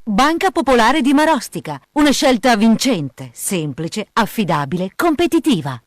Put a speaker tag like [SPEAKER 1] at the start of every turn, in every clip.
[SPEAKER 1] Banca Popolare di Marostica, una scelta vincente, semplice, affidabile, competitiva.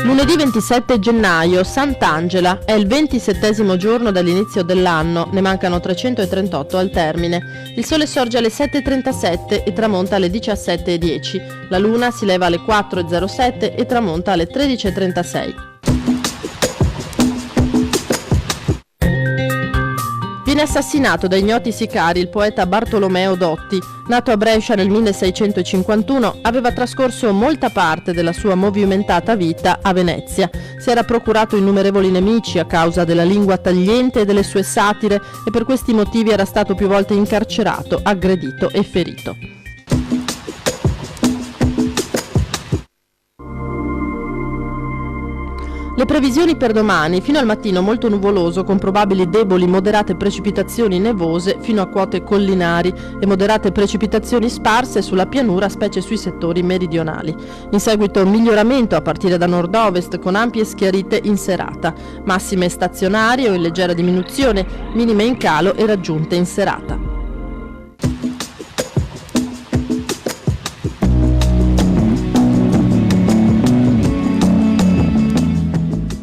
[SPEAKER 2] Lunedì 27 gennaio, Sant'Angela, è il 27° giorno dall'inizio dell'anno, ne mancano 338 al termine. Il sole sorge alle 7:37 e tramonta alle 17:10. La luna si leva alle 4:07 e tramonta alle 13:36. Viene assassinato da ignoti sicari il poeta Bartolomeo Dotti. Nato a Brescia nel 1651, aveva trascorso molta parte della sua movimentata vita a Venezia. Si era procurato innumerevoli nemici a causa della lingua tagliente e delle sue satire e per questi motivi era stato più volte incarcerato, aggredito e ferito. Le previsioni per domani: fino al mattino molto nuvoloso con probabili deboli moderate precipitazioni nevose fino a quote collinari e moderate precipitazioni sparse sulla pianura, specie sui settori meridionali. In seguito miglioramento a partire da nord-ovest con ampie schiarite in serata, massime stazionarie o in leggera diminuzione, minime in calo e raggiunte in serata.